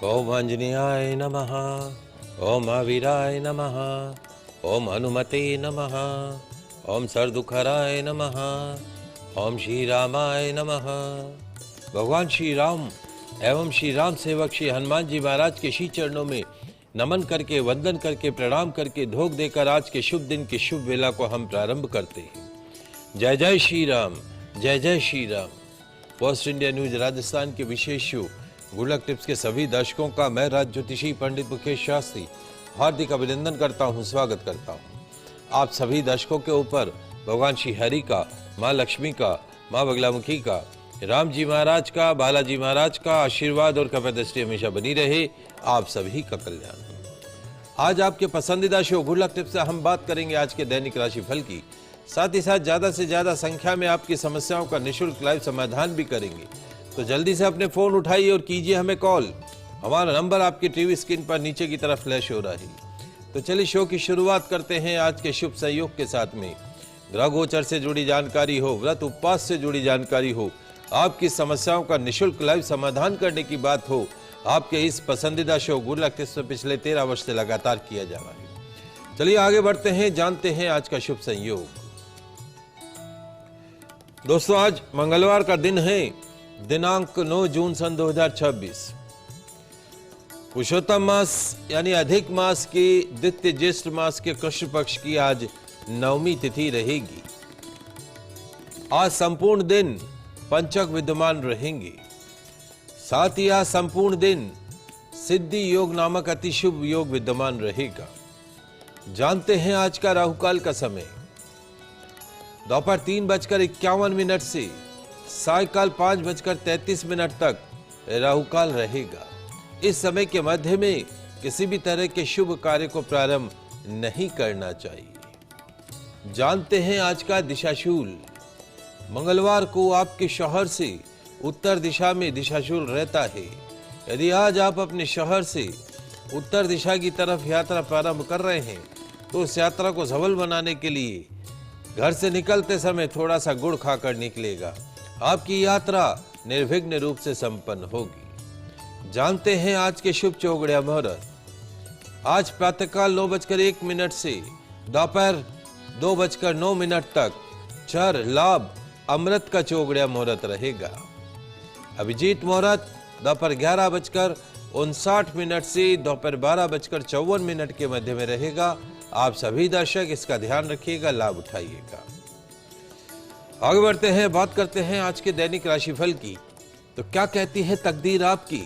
ओम आंजनेयाय नमः। ओम महावीराय नमः। ओम हनुमते नमः। ओम सरदुखराय नमः। ओम श्री रामाय नमः। भगवान श्री राम एवं श्री राम सेवक श्री हनुमान जी महाराज के श्री चरणों में नमन करके, वंदन करके, प्रणाम करके, धोख देकर आज के शुभ दिन की शुभ वेला को हम प्रारंभ करते हैं। जय जय श्री राम, जय जय Shri Ram. Post India news Rajasthan के विशेष शो गुड लक टिप्स के सभी दर्शकों का मैं राज ज्योतिषी पंडित मुकेश शास्त्री हार्दिक अभिनंदन करता हूं, स्वागत करता हूं। आप सभी दर्शकों के ऊपर भगवान श्री हरि का, माँ लक्ष्मी का, माँ बगलामुखी का, राम जी महाराज का, बालाजी महाराज का आशीर्वाद और कृपा दृष्टि हमेशा बनी रहे। आप सभी का कल्याण। आज आपके पसंदीदा शो गुड लक टिप्स से हम बात करेंगे आज के दैनिक राशि फल की। साथ ही साथ ज्यादा से ज्यादा संख्या में आपकी समस्याओं का निःशुल्क लाइव समाधान भी करेंगे। तो जल्दी से अपने फोन उठाइए और कीजिए हमें कॉल। हमारा नंबर आपकी टीवी स्क्रीन पर नीचे की तरफ फ्लैश हो रहा है। तो चलिए शो की शुरुआत करते हैं आज के शुभ संयोग के साथ में। ग्रह गोचर से जुड़ी जानकारी हो, व्रत उपवास से जुड़ी जानकारी हो, आपकी समस्याओं का निःशुल्क लाइव समाधान करने की बात हो, आपके इस पसंदीदा शो गुड लक टिप्स में पिछले 13 वर्ष से लगातार किया जा रहा है। चलिए आगे बढ़ते हैं, जानते हैं आज का शुभ संयोग। दोस्तों आज मंगलवार का दिन है, दिनांक 9 जून सन 2026। पुरुषोत्तम मास यानी अधिक मास की द्वितीय ज्येष्ठ मास के कृष्ण पक्ष की आज नवमी तिथि रहेगी। आज संपूर्ण दिन पंचक विद्यमान रहेंगे। साथ ही आज संपूर्ण दिन सिद्धि योग नामक अति शुभ योग विद्यमान रहेगा। जानते हैं आज का राहुकाल का समय। दोपहर 3:51 से सायकाल 5:33 तक राहुकाल रहेगा। इस समय के मध्य में किसी भी तरह के शुभ कार्य को प्रारंभ नहीं करना चाहिए। जानते हैं आज का दिशाशूल। मंगलवार को आपके शहर से उत्तर दिशा में दिशाशूल रहता है। यदि आज आप अपने शहर से उत्तर दिशा की तरफ यात्रा प्रारंभ कर रहे हैं तो उस यात्रा को सफल बनाने के लिए घर से निकलते समय थोड़ा सा गुड़ खाकर निकलेगा। आपकी यात्रा निर्विघ्न रूप से संपन्न होगी। जानते हैं आज के शुभ चौगड़िया मुहूर्त। आज प्रातःकाल 9:01 से दोपहर 2:09 तक चर लाभ अमृत का चौगड़िया मुहूर्त रहेगा। अभिजीत मुहूर्त दोपहर 11:59 से दोपहर 12:54 के मध्य में रहेगा। आप सभी दर्शक इसका ध्यान रखिएगा, लाभ उठाइएगा। आगे बढ़ते हैं, बात करते हैं आज के दैनिक राशिफल की। तो क्या कहती है तकदीर आपकी,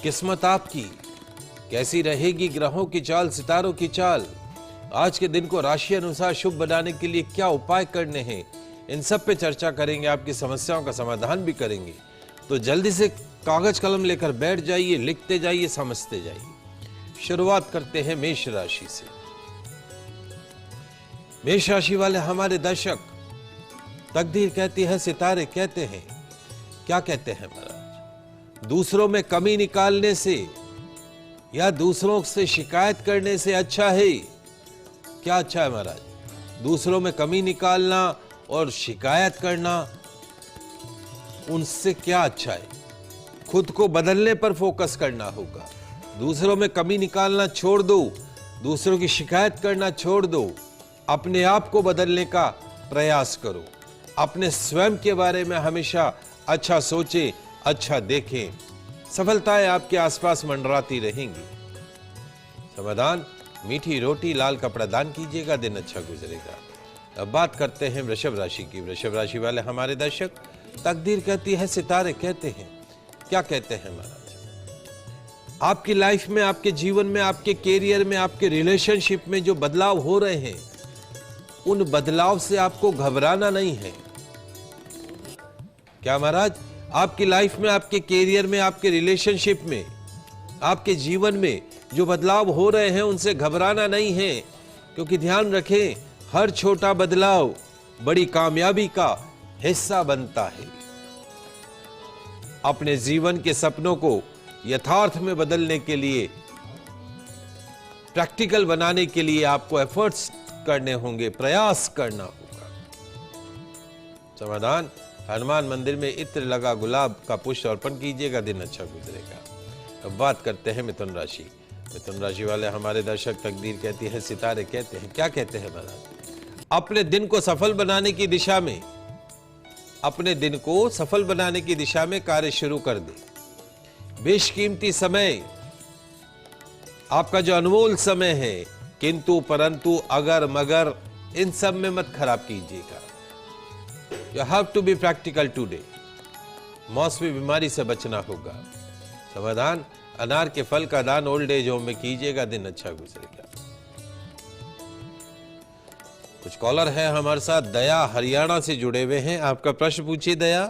किस्मत आपकी, कैसी रहेगी ग्रहों की चाल, सितारों की चाल। आज के दिन को राशि अनुसार शुभ बनाने के लिए क्या उपाय करने हैं, इन सब पे चर्चा करेंगे। आपकी समस्याओं का समाधान भी करेंगे। तो जल्दी से कागज कलम लेकर बैठ जाइए, लिखते जाइए, समझते जाइए। शुरुआत करते हैं मेष राशि से। मेष राशि वाले हमारे दर्शक, तकदीर कहती है, सितारे कहते हैं, क्या कहते हैं महाराज, दूसरों में कमी निकालने से या दूसरों से शिकायत करने से अच्छा है। क्या अच्छा है महाराज? दूसरों में कमी निकालना और शिकायत करना, उनसे क्या अच्छा है? खुद को बदलने पर फोकस करना होगा। दूसरों में कमी निकालना छोड़ दो, दूसरों की शिकायत करना छोड़ दो, अपने आप को बदलने का प्रयास करो। अपने स्वयं के बारे में हमेशा अच्छा सोचें, अच्छा देखें। सफलताएं आपके आसपास मंडराती रहेंगी। समाधान, मीठी रोटी लाल कपड़ा दान कीजिएगा, दिन अच्छा गुजरेगा। अब बात करते हैं वृषभ राशि की। वृषभ राशि वाले हमारे दर्शक, तकदीर कहती है, सितारे कहते हैं, क्या कहते हैं महाराज? आपकी लाइफ में, आपके जीवन में, आपके कैरियर में, आपके रिलेशनशिप में जो बदलाव हो रहे हैं, उन बदलाव से आपको घबराना नहीं है। क्या महाराज? आपकी लाइफ में, आपके कैरियर में, आपके रिलेशनशिप में, आपके जीवन में जो बदलाव हो रहे हैं, उनसे घबराना नहीं है। क्योंकि ध्यान रखें, हर छोटा बदलाव बड़ी कामयाबी का हिस्सा बनता है। अपने जीवन के सपनों को यथार्थ में बदलने के लिए, प्रैक्टिकल बनाने के लिए आपको एफर्ट्स करने होंगे, प्रयास करना होगा। समाधान, हनुमान मंदिर में इत्र लगा गुलाब का पुष्प अर्पण कीजिएगा, दिन अच्छा गुजरेगा। अब बात करते हैं मिथुन राशि। मिथुन राशि वाले हमारे दर्शक तकदीर कहती है, सितारे कहते हैं, क्या कहते हैं महाराज? अपने दिन को सफल बनाने की दिशा में, अपने दिन को सफल बनाने की दिशा में कार्य शुरू कर दे। बेशकीमती समय, आपका जो अनमोल समय है, किंतु परंतु अगर मगर इन सब में मत खराब कीजिएगा। You have to be practical today. मौसमी बीमारी से बचना होगा। समाधान, अनार के फल का दान ओल्ड एज होम में कीजिएगा, दिन अच्छा गुजरेगा। कुछ कॉलर है हमारे साथ। दया हरियाणा से जुड़े हुए हैं, आपका प्रश्न पूछिए दया।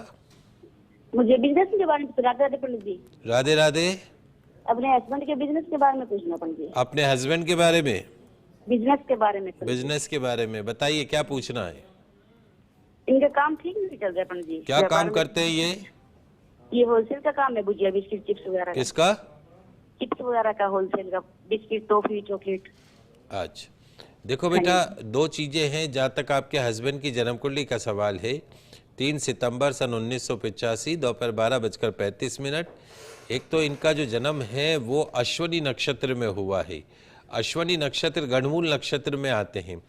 मुझे बिजनेस के बारे में राधे राधे पंडित जी। राधे राधे। अपने हस्बैंड के बिजनेस के बारे में पूछना पंडित जी। अपने हस्बैंड के बारे में? बिजनेस के बारे में। बिजनेस के बारे में बताइए, क्या पूछना है? इनका काम ठीक नहीं चल रहा है पंडित जी। क्या काम करते हैं ये होलसेल का काम है, भुजिया बिस्किट चिप्स वगैरह। किसका? चिप्स वगैरह का, होलसेल का, बिस्किट टॉफी चॉकलेट। अच्छा देखो बेटा, दो चीजें हैं जहाँ तक आपके हस्बैंड की जन्म कुंडली का सवाल है। 3 सितंबर सन 1985 दोपहर 12:35। एक तो इनका जो जन्म है वो अश्वनी नक्षत्र में हुआ है। अश्वनी नक्षत्र गणमूल नक्षत्र में आते हैं।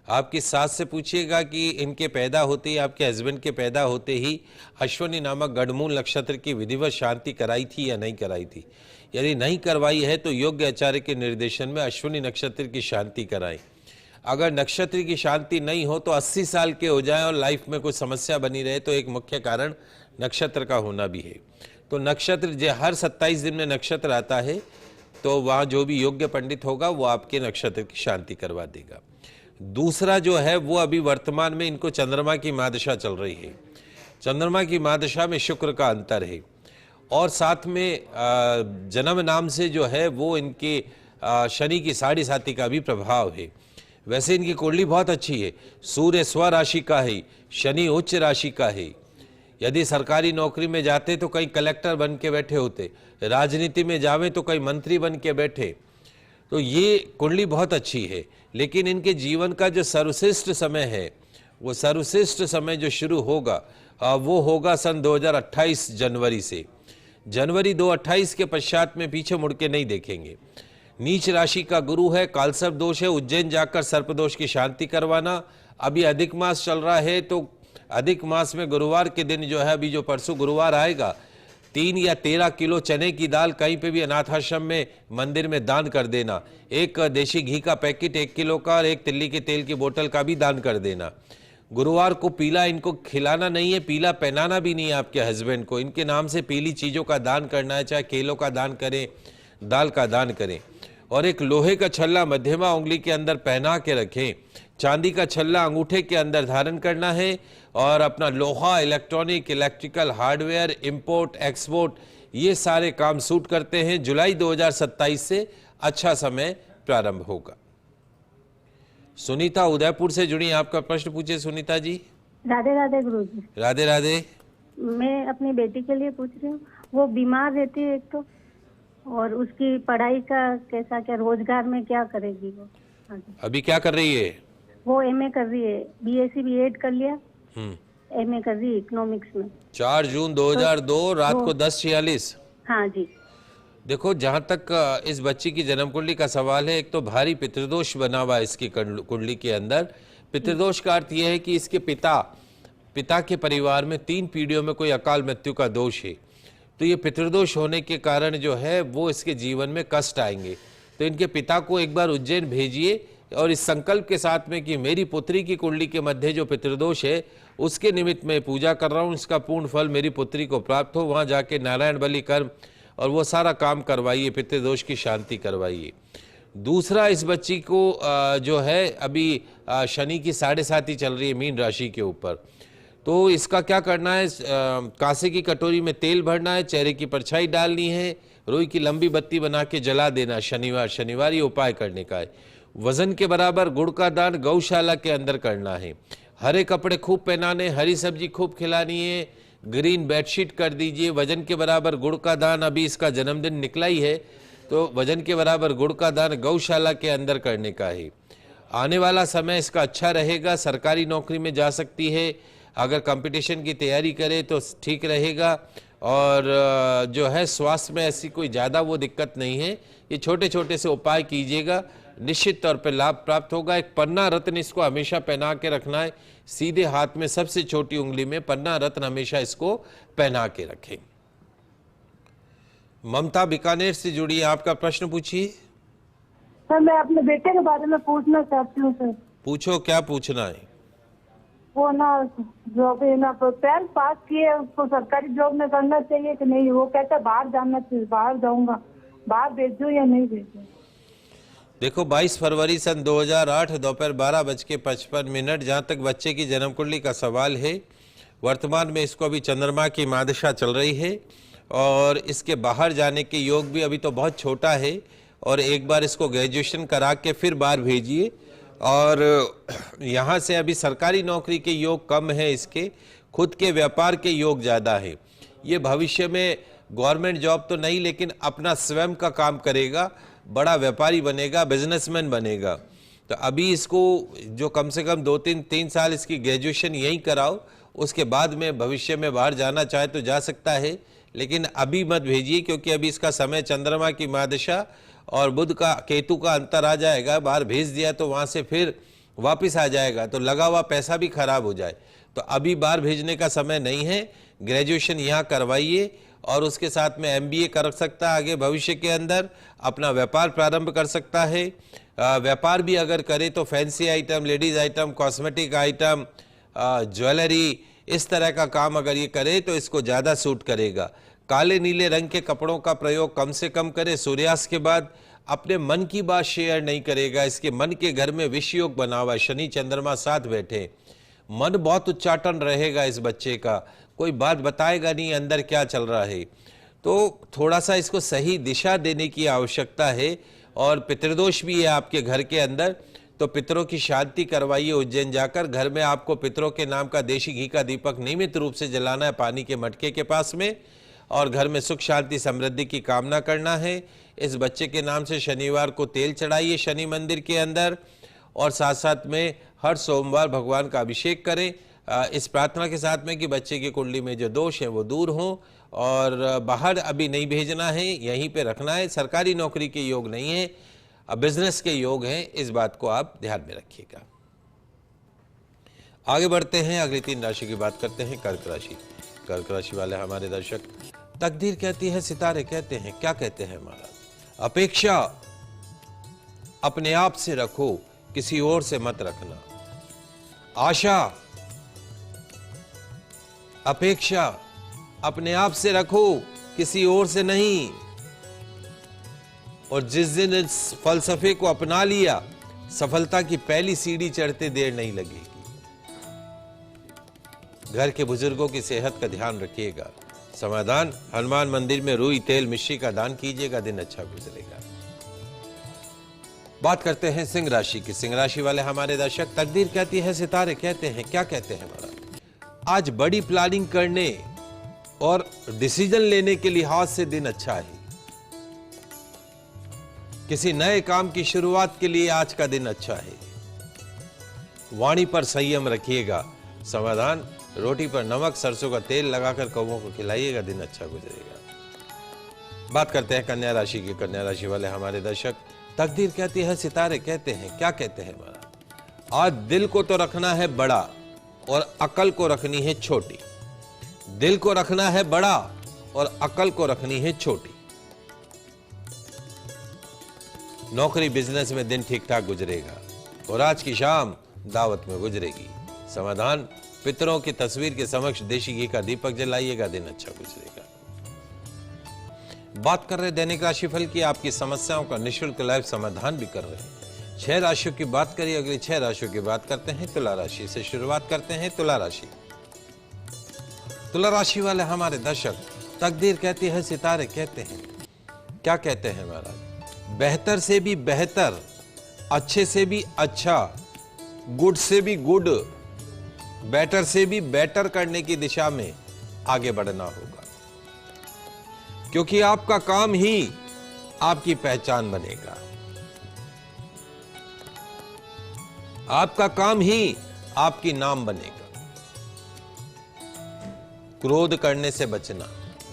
आपकी सास से पूछिएगा कि इनके पैदा होते ही, आपके हस्बैंड के पैदा होते ही अश्वनी नामक गणमूल नक्षत्र की विधिवत शांति कराई थी या नहीं कराई थी। यदि नहीं करवाई है तो योग्य आचार्य के निर्देशन में अश्वनी नक्षत्र की शांति कराएं। अगर नक्षत्र की शांति नहीं हो तो 80 साल के हो जाए और लाइफ में कोई समस्या बनी रहे तो एक मुख्य कारण नक्षत्र का होना भी है। तो नक्षत्र हर 27 दिन में नक्षत्र आता है, तो वहाँ जो भी योग्य पंडित होगा वो आपके नक्षत्र की शांति करवा देगा। दूसरा जो है वो अभी वर्तमान में इनको चंद्रमा की महादशा चल रही है। चंद्रमा की महादशा में शुक्र का अंतर है और साथ में जन्म नाम से जो है वो इनके शनि की 7.5 का भी प्रभाव है। वैसे इनकी कुंडली बहुत अच्छी है। सूर्य स्व राशि का है, शनि उच्च राशि का है। यदि सरकारी नौकरी में जाते तो कहीं कलेक्टर बन के बैठे होते, राजनीति में जावे तो कहीं मंत्री बन के बैठे। तो ये कुंडली बहुत अच्छी है। लेकिन इनके जीवन का जो सर्वश्रेष्ठ समय है, वो सर्वश्रेष्ठ समय जो शुरू होगा वो होगा सन 2028 जनवरी से। जनवरी 2028 के पश्चात में पीछे मुड़ के नहीं देखेंगे। नीच राशि का गुरु है, कालसर्प दोष है, उज्जैन जाकर सर्प दोष की शांति करवाना। अभी अधिक मास चल रहा है, तो अधिक मास में गुरुवार के दिन जो है, अभी जो परसों गुरुवार आएगा, 3 या 13 किलो चने की दाल कहीं पे भी अनाथाश्रम में, मंदिर में दान कर देना। एक देशी घी का पैकेट 1 किलो का और एक तिल्ली के तेल की बोतल का भी दान कर देना। गुरुवार को पीला इनको खिलाना नहीं है, पीला पहनाना भी नहीं है आपके हस्बैंड को। इनके नाम से पीली चीज़ों का दान करना है, चाहे केलों का दान करें, दाल का दान करें। और एक लोहे का छल्ला मध्यमा उंगली के अंदर पहना के रखें। चांदी का छल्ला अंगूठे के अंदर धारण करना है। और अपना लोहा, electronic, electrical, hardware, import export, ये सारे काम सूट करते हैं। जुलाई 2027 से अच्छा समय प्रारंभ होगा। सुनीता उदयपुर से जुड़ी, आपका प्रश्न पूछिए सुनीता जी। राधे राधे गुरु जी। राधे राधे। मैं अपनी बेटी के लिए पूछ रही हूँ। वो बीमार रहती है एक तो, और उसकी पढ़ाई का कैसा, क्या रोजगार में क्या करेगी वो? अभी क्या कर रही है? वो एमए कर रही है, बीएससी बीएड कर लिया, एमए कर रही है इकोनॉमिक्स में। 4 जून 2002 रात को 10:46। हाँ जी। देखो, जहां तक इस बच्ची की जन्म कुंडली का सवाल है, एक तो भारी पितृदोष बना हुआ है इसकी कुंडली के अंदर। पितृदोष का अर्थ यह है कि इसके पिता के परिवार में 3 पीढ़ियों में कोई अकाल मृत्यु का दोष है। तो ये पितृदोष होने के कारण जो है वो इसके जीवन में कष्ट आएंगे। तो इनके पिता को एक बार उज्जैन भेजिए और इस संकल्प के साथ में कि मेरी पुत्री की कुंडली के मध्य जो पितृदोष है उसके निमित्त मैं पूजा कर रहा हूँ, इसका पूर्ण फल मेरी पुत्री को प्राप्त हो। वहाँ जाके नारायण बलि कर्म और वो सारा काम करवाइए, पितृदोष की शांति करवाइए। दूसरा, इस बच्ची को जो है अभी शनि की 7.5 चल रही है मीन राशि के ऊपर। तो इसका क्या करना है? कांसे की कटोरी में तेल भरना है, चेहरे की परछाई डालनी है, रुई की लंबी बत्ती बना के जला देना शनिवार ये उपाय करने का है। वजन के बराबर गुड़ का दान गौशाला के अंदर करना है। हरे कपड़े खूब पहनाने, हरी सब्जी खूब खिलानी है, ग्रीन बेडशीट कर दीजिए। वजन के बराबर गुड़ का दान, अभी इसका जन्मदिन निकला ही है तो वजन के बराबर गुड़ का दान गौशाला के अंदर करने का है। आने वाला समय इसका अच्छा रहेगा, सरकारी नौकरी में जा सकती है। अगर कंपटीशन की तैयारी करे तो ठीक रहेगा। और जो है स्वास्थ्य में ऐसी कोई ज़्यादा वो दिक्कत नहीं है। ये छोटे छोटे से उपाय कीजिएगा, निश्चित तौर पे लाभ प्राप्त होगा। एक पन्ना रत्न इसको हमेशा पहना के रखना है, सीधे हाथ में सबसे छोटी उंगली में पन्ना रत्न हमेशा इसको पहना के रखें। ममता बीकानेर से जुड़ी है, आपका प्रश्न पूछिए। सर मैं अपने बेटे के बारे में पूछना चाहती हूँ सर। पूछो, क्या पूछना है? वो ना जॉब है ना, 12th पास किए, उसको सरकारी जॉब में करना चाहिए कि नहीं? वो कहता है बाहर जाना चाहिए, बाहर जाऊंगा, बाहर भेजूं या नहीं भेजूं? देखो 22 फरवरी सन 2008 दोपहर 12:55, जहाँ तक बच्चे की जन्म कुंडली का सवाल है, वर्तमान में इसको अभी चंद्रमा की महादशा चल रही है और इसके बाहर जाने के योग भी अभी तो बहुत छोटा है, और एक बार इसको ग्रेजुएशन करा के फिर बाहर भेजिए। और यहाँ से अभी सरकारी नौकरी के योग कम है, इसके खुद के व्यापार के योग ज़्यादा है। ये भविष्य में गवर्नमेंट जॉब तो नहीं, लेकिन अपना स्वयं का काम करेगा, बड़ा व्यापारी बनेगा, बिजनेसमैन बनेगा। तो अभी इसको जो कम से कम 2-3 साल इसकी ग्रेजुएशन यहीं कराओ, उसके बाद में भविष्य में बाहर जाना चाहे तो जा सकता है, लेकिन अभी मत भेजिए, क्योंकि अभी इसका समय चंद्रमा की महादशा और बुध का केतु का अंतर आ जाएगा। बाहर भेज दिया तो वहाँ से फिर वापस आ जाएगा, तो लगा हुआ पैसा भी खराब हो जाए। तो अभी बाहर भेजने का समय नहीं है, ग्रेजुएशन यहाँ करवाइए और उसके साथ में MBA कर सकता है। आगे भविष्य के अंदर अपना व्यापार प्रारंभ कर सकता है। व्यापार भी अगर करे तो fancy item, ladies item, cosmetic item, jewellery, इस तरह का काम अगर ये करे तो इसको ज़्यादा सूट करेगा। काले नीले रंग के कपड़ों का प्रयोग कम से कम करे। सूर्यास्त के बाद अपने मन की बात शेयर नहीं करेगा। इसके मन के घर में विष योग बना हुआ, शनि चंद्रमा साथ बैठे, मन बहुत उच्चाटन रहेगा इस बच्चे का, कोई बात बताएगा नहीं अंदर क्या चल रहा है। तो थोड़ा सा इसको सही दिशा देने की आवश्यकता है। और पितृदोष भी है आपके घर के अंदर, तो पितरों की शांति करवाइए उज्जैन जाकर। घर में आपको पितरों के नाम का देशी घी का दीपक नियमित रूप से जलाना है पानी के मटके के पास में, और घर में सुख शांति समृद्धि की कामना करना है। इस बच्चे के नाम से शनिवार को तेल चढ़ाइए शनि मंदिर के अंदर, और साथ साथ में हर सोमवार भगवान का अभिषेक करें, इस प्रार्थना के साथ में कि बच्चे की कुंडली में जो दोष हैं वो दूर हों। और बाहर अभी नहीं भेजना है, यहीं पे रखना है। सरकारी नौकरी के योग नहीं है, बिजनेस के योग हैं, इस बात को आप ध्यान में रखिएगा। आगे बढ़ते हैं, अगली 3 राशि की बात करते हैं। कर्क राशि। कर्क राशि वाले हमारे दर्शक, तकदीर कहती है, सितारे कहते हैं, क्या कहते हैं महाराज? अपेक्षा अपने आप से रखो, किसी और से मत रखना। आशा, अपेक्षा अपने आप से रखो, किसी और से नहीं। और जिस दिन इस फलसफे को अपना लिया, सफलता की पहली सीढ़ी चढ़ते देर नहीं लगेगी। घर के बुजुर्गों की सेहत का ध्यान रखिएगा। समाधान, हनुमान मंदिर में रुई तेल मिश्री का दान कीजिएगा, दिन अच्छा गुजरेगा। बात करते हैं सिंह राशि की। सिंह राशि वाले हमारे दर्शक, तकदीर कहती है, सितारे कहते हैं, क्या कहते हैं महाराज? आज बड़ी प्लानिंग करने और डिसीजन लेने के लिहाज से दिन अच्छा है। किसी नए काम की शुरुआत के लिए आज का दिन अच्छा है। वाणी पर संयम रखिएगा। समाधान, रोटी पर नमक सरसों का तेल लगाकर कौवों को खिलाइएगा, दिन अच्छा गुजरेगा। बात करते हैं कन्या राशि की। कन्या राशि वाले हमारे दर्शक, तकदीर कहती है, सितारे कहते हैं, क्या कहते हैं महाराज? आज दिल को तो रखना है बड़ा और अकल को रखनी है छोटी। दिल को रखना है बड़ा और अकल को रखनी है छोटी। नौकरी बिजनेस में दिन ठीक ठाक गुजरेगा और आज की शाम दावत में गुजरेगी। समाधान, पितरों की तस्वीर के समक्ष देशी घी का दीपक जलाइएगा, दिन अच्छा गुजरेगा। बात कर रहे दैनिक राशिफल की। आपकी समस्याओं का निःशुल्क लाइव समाधान भी कर रहे हैं। 6 राशियों की बात करिए। अगली 6 राशियों की बात करते हैं। तुला राशि से शुरुआत करते हैं। तुला राशि। तुला राशि वाले हमारे दर्शक, तकदीर कहती है, सितारे कहते हैं, क्या कहते हैं महाराज? बेहतर से भी बेहतर, अच्छे से भी अच्छा, गुड से भी गुड, बेटर से भी बेटर करने की दिशा में आगे बढ़ना होगा, क्योंकि आपका काम ही आपकी पहचान बनेगा। आपका काम ही आपकी नाम बनेगा। क्रोध करने से बचना,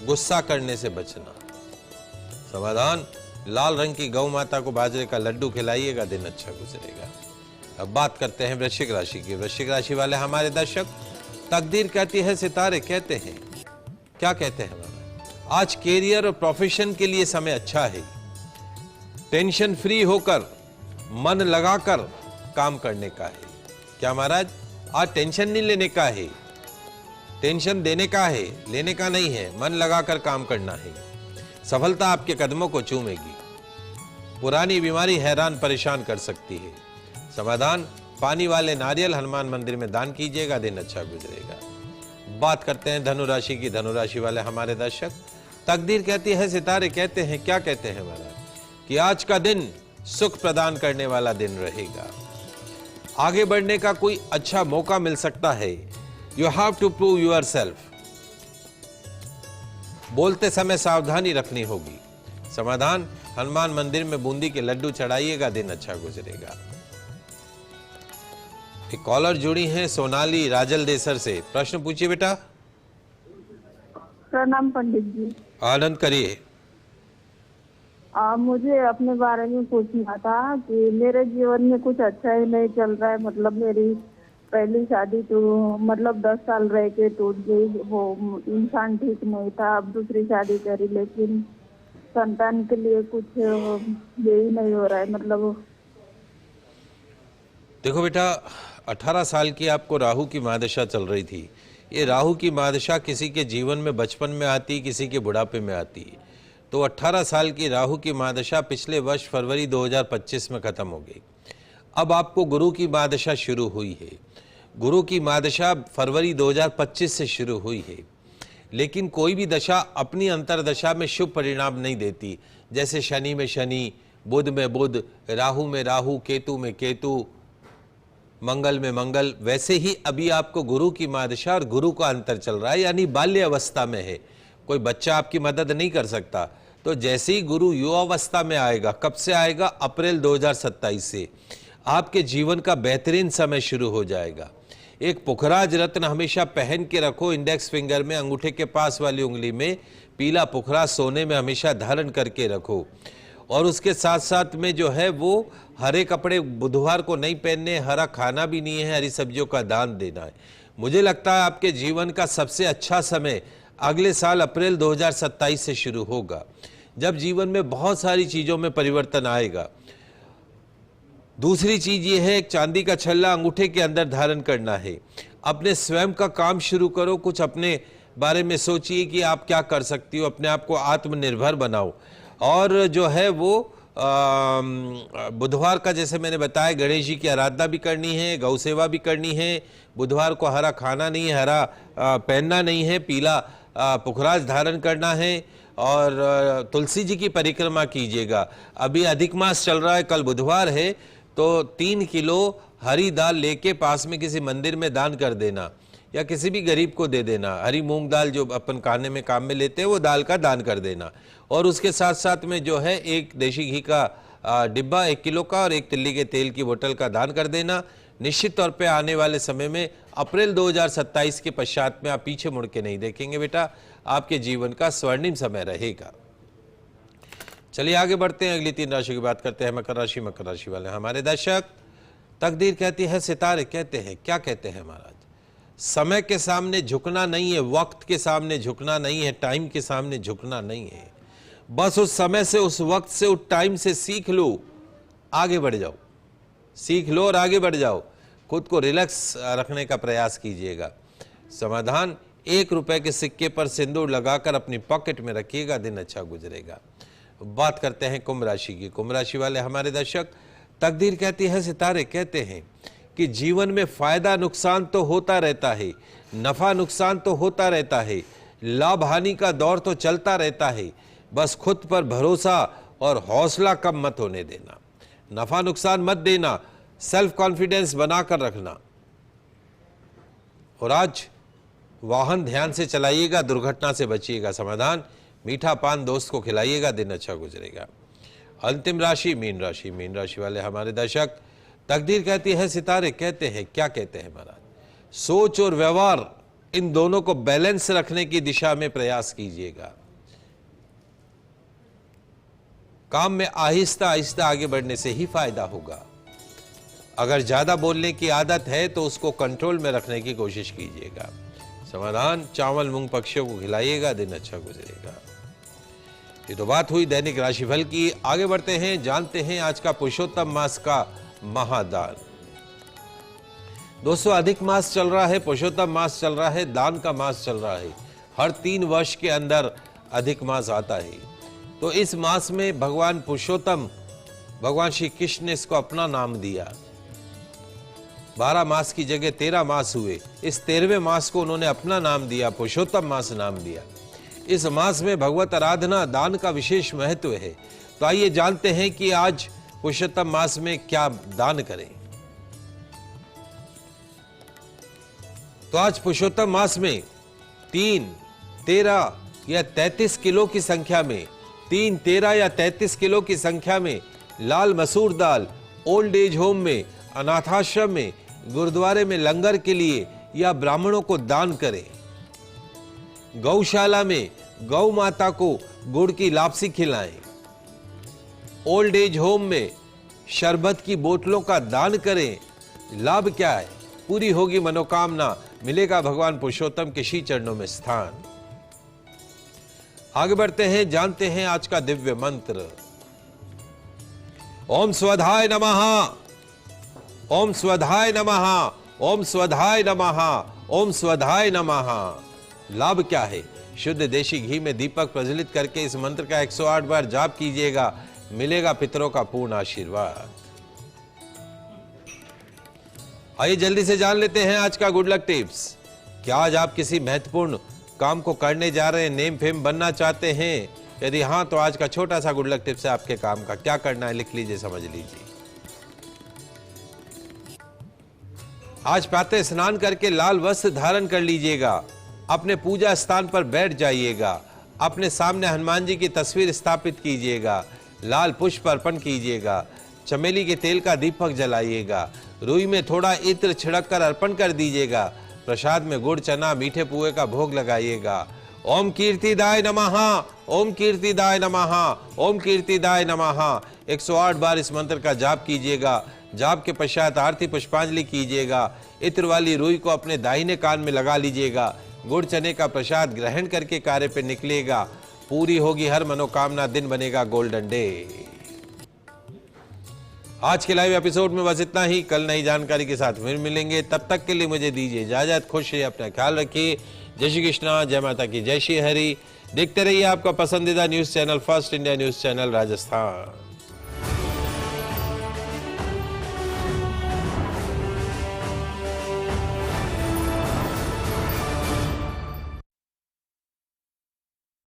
गुस्सा करने से बचना। समाधान, लाल रंग की गौ माता को बाजरे का लड्डू खिलाइएगा, दिन अच्छा गुजरेगा। अब बात करते हैं वृश्चिक राशि की। वृश्चिक राशि वाले हमारे दर्शक, तकदीर कहती है, सितारे कहते हैं, क्या कहते हैं हमारा, आज कैरियर और प्रोफेशन के लिए समय अच्छा है। टेंशन फ्री होकर मन लगाकर काम करने का है। क्या महाराज, आज टेंशन नहीं लेने का है, टेंशन देने का है, लेने का नहीं है। मन लगाकर काम करना है। सफलता आपके कदमों को चूमेगी। पुरानी बीमारी हैरान परेशान कर सकती है। समाधान, पानी वाले नारियल हनुमान मंदिर में दान कीजिएगा, दिन अच्छा गुजरेगा। बात करते हैं धनु राशि की। धनु राशि वाले हमारे दर्शक, तकदीर कहती है, सितारे कहते हैं, क्या कहते हैं महाराज, कि आज का दिन सुख प्रदान करने वाला दिन रहेगा। आगे बढ़ने का कोई अच्छा मौका मिल सकता है। You have to prove yourself. बोलते समय सावधानी रखनी होगी। समाधान, हनुमान मंदिर में बूंदी के लड्डू चढ़ाइएगा, दिन अच्छा गुजरेगा। एक कॉलर जुड़ी हैं सोनाली राजल देसर से। प्रश्न पूछिए बेटा। प्रणाम पंडित जी। आनंद करिए। मुझे अपने बारे में पूछना था कि मेरे जीवन में कुछ अच्छा ही नहीं चल रहा है। मतलब मेरी पहली शादी तो मतलब 10 साल रह के टूट गई। वो इंसान ठीक नहीं था। अब दूसरी शादी करी, लेकिन संतान के लिए कुछ यही नहीं हो रहा है। मतलब देखो बेटा, 18 साल की आपको राहु की महादशा चल रही थी। ये राहु की महादशा किसी के जीवन में बचपन में आती, किसी के बुढ़ापे में आती। तो 18 साल की राहु की महादशा पिछले वर्ष फरवरी 2025 में खत्म हो गई। अब आपको गुरु की महादशा शुरू हुई है। गुरु की महादशा फरवरी 2025 से शुरू हुई है। लेकिन कोई भी दशा अपनी अंतरदशा में शुभ परिणाम नहीं देती। जैसे शनि में शनि, बुध में बुध, राहु में राहु, केतु में केतु, मंगल में मंगल, वैसे ही अभी आपको गुरु की महादशा और गुरु का अंतर चल रहा है, यानी बाल्य अवस्था में है। कोई बच्चा आपकी मदद नहीं कर सकता। तो जैसे ही गुरु युवावस्था में आएगा, कब से आएगा, अप्रैल 2027 से आपके जीवन का बेहतरीन समय शुरू हो जाएगा। एक पुखराज रत्न हमेशा पहन के रखो, इंडेक्स फिंगर में, अंगूठे के पास वाली उंगली में पीला पुखराज सोने में हमेशा धारण करके रखो। और उसके साथ साथ में जो है वो हरे कपड़े बुधवार को नहीं पहनने, हरा खाना भी नहीं है, हरी सब्जियों का दान देना है। मुझे लगता है आपके जीवन का सबसे अच्छा समय अगले साल अप्रैल 2027 से शुरू होगा, जब जीवन में बहुत सारी चीज़ों में परिवर्तन आएगा। दूसरी चीज ये है, एक चांदी का छल्ला अंगूठे के अंदर धारण करना है। अपने स्वयं का काम शुरू करो, कुछ अपने बारे में सोचिए कि आप क्या कर सकती हो, अपने आप को आत्मनिर्भर बनाओ। और जो है वो बुधवार का, जैसे मैंने बताया, गणेश जी की आराधना भी करनी है, गौ सेवा भी करनी है। बुधवार को हरा खाना नहीं है, हरा पहनना नहीं है, पीला पुखराज धारण करना है। और तुलसी जी की परिक्रमा कीजिएगा। अभी अधिक मास चल रहा है, कल बुधवार है, तो 3 किलो हरी दाल लेके पास में किसी मंदिर में दान कर देना, या किसी भी गरीब को दे देना। हरी मूंग दाल जो अपन खाने में काम में लेते हैं, वो दाल का दान कर देना। और उसके साथ साथ में जो है एक देशी घी का डिब्बा 1 किलो का और 1 तिल्ली के तेल की बोतल का दान कर देना। निश्चित तौर पे आने वाले समय में अप्रैल 2027 के पश्चात में आप पीछे मुड़ के नहीं देखेंगे बेटा, आपके जीवन का स्वर्णिम समय रहेगा। चलिए आगे बढ़ते हैं, अगली 3 राशि की बात करते हैं। मकर राशि। मकर राशि वाले हमारे दर्शक, तकदीर कहती है, सितारे कहते हैं, क्या कहते हैं महाराज, समय के सामने झुकना नहीं है, वक्त के सामने झुकना नहीं है, टाइम के सामने झुकना नहीं है। बस उस समय से, उस वक्त से, उस टाइम से सीख लो, आगे बढ़ जाओ। सीख लो और आगे बढ़ जाओ। खुद को रिलैक्स रखने का प्रयास कीजिएगा। समाधान, 1 रुपए के सिक्के पर सिंदूर लगाकर अपनी पॉकेट में रखिएगा, दिन अच्छा गुजरेगा। बात करते हैं कुंभ राशि की। कुंभ राशि वाले हमारे दर्शक, तकदीर कहती है, सितारे कहते हैं कि जीवन में फायदा नुकसान तो होता रहता है, नफा नुकसान तो होता रहता है, लाभ हानि का दौर तो चलता रहता है। बस खुद पर भरोसा और हौसला कम मत होने देना, नफा नुकसान मत देना, सेल्फ कॉन्फिडेंस बनाकर रखना। और आज वाहन ध्यान से चलाइएगा, दुर्घटना से बचिएगा। समाधान, मीठा पान दोस्त को खिलाइएगा, दिन अच्छा गुजरेगा। अंतिम राशि मीन राशि। मीन राशि वाले हमारे दर्शक, तकदीर कहती है, सितारे कहते हैं, क्या कहते हैं महाराज, सोच और व्यवहार इन दोनों को बैलेंस रखने की दिशा में प्रयास कीजिएगा। काम में आहिस्ता आहिस्ता आगे बढ़ने से ही फायदा होगा। अगर ज्यादा बोलने की आदत है तो उसको कंट्रोल में रखने की कोशिश कीजिएगा। समाधान, चावल मूंग पक्षियों को खिलाइएगा, दिन अच्छा गुजरेगा। ये तो बात हुई दैनिक राशिफल की। आगे बढ़ते हैं, जानते हैं आज का पुरुषोत्तम मास का महादान। दोस्तों, अधिक मास चल रहा है, पुरुषोत्तम मास चल रहा है, दान का मास चल रहा है। हर 3 वर्ष के अंदर अधिक मास आता है। तो इस मास में भगवान पुरुषोत्तम, भगवान श्री कृष्ण ने इसको अपना नाम दिया। 12 मास की जगह 13 मास हुए। इस 13वें मास को उन्होंने अपना नाम दिया, पुरुषोत्तम मास नाम दिया। इस मास में भगवत आराधना, दान का विशेष महत्व है। तो आइए जानते हैं कि आज पुरुषोत्तम मास में क्या दान करें। तो आज पुरुषोत्तम मास में 3, 13 या 33 किलो की संख्या में, 3, 13 या 33 किलो की संख्या में लाल मसूर दाल ओल्ड एज होम में, अनाथाश्रम में, गुरुद्वारे में लंगर के लिए या ब्राह्मणों को दान करें। गौशाला में गौ माता को गुड़ की लापसी खिलाएं। ओल्ड एज होम में शरबत की बोतलों का दान करें। लाभ क्या है? पूरी होगी मनोकामना, मिलेगा भगवान पुरुषोत्तम के श्री चरणों में स्थान। आगे बढ़ते हैं, जानते हैं आज का दिव्य मंत्र। ओम स्वधाय नमः, ओम स्वधाय नमः, ओम स्वधाय नमः, ओम स्वधाय नमः। लाभ क्या है? शुद्ध देशी घी में दीपक प्रज्वलित करके इस मंत्र का 108 बार जाप कीजिएगा, मिलेगा पितरों का पूर्ण आशीर्वाद। आइए जल्दी से जान लेते हैं आज का गुड लक टिप्स। क्या आज आप किसी महत्वपूर्ण काम को करने जा रहे हैं, नेम फेम बनना चाहते हैं? यदि हाँ, तो आज का छोटा सा गुड लक टिप्स है आपके काम का। क्या करना है लिख लीजिए, समझ लीजिए। आज प्रातः स्नान करके लाल वस्त्र धारण कर लीजिएगा। अपने पूजा स्थान पर बैठ जाइएगा। अपने सामने हनुमान जी की तस्वीर स्थापित कीजिएगा। लाल पुष्प अर्पण कीजिएगा। चमेली के तेल का दीपक जलाइएगा। रुई में थोड़ा इत्र छिड़क कर अर्पण कर दीजिएगा। प्रसाद में गुड़, चना, मीठे पुए का भोग लगाइएगा। ओम कीर्तिदाय नमः, ओम कीर्तिदाय नमः, ओम कीर्तिदाय नमः 108 बार इस मंत्र का जाप कीजिएगा। जाप के पश्चात आरती पुष्पांजलि कीजिएगा। इत्र वाली रुई को अपने दाहिने कान में लगा लीजिएगा। गुड़ चने का प्रसाद ग्रहण करके कार्य पे निकलिएगा। पूरी होगी हर मनोकामना, दिन बनेगा गोल्डन डे। आज के लाइव एपिसोड में बस इतना ही। कल नई जानकारी के साथ फिर मिलेंगे। तब तक के लिए मुझे दीजिए इजाजत। खुश रहिए, अपना ख्याल रखिए। जय श्री कृष्णा, जय माता की, जय श्री हरि। देखते रहिए आपका पसंदीदा news channel first India news channel Rajasthan.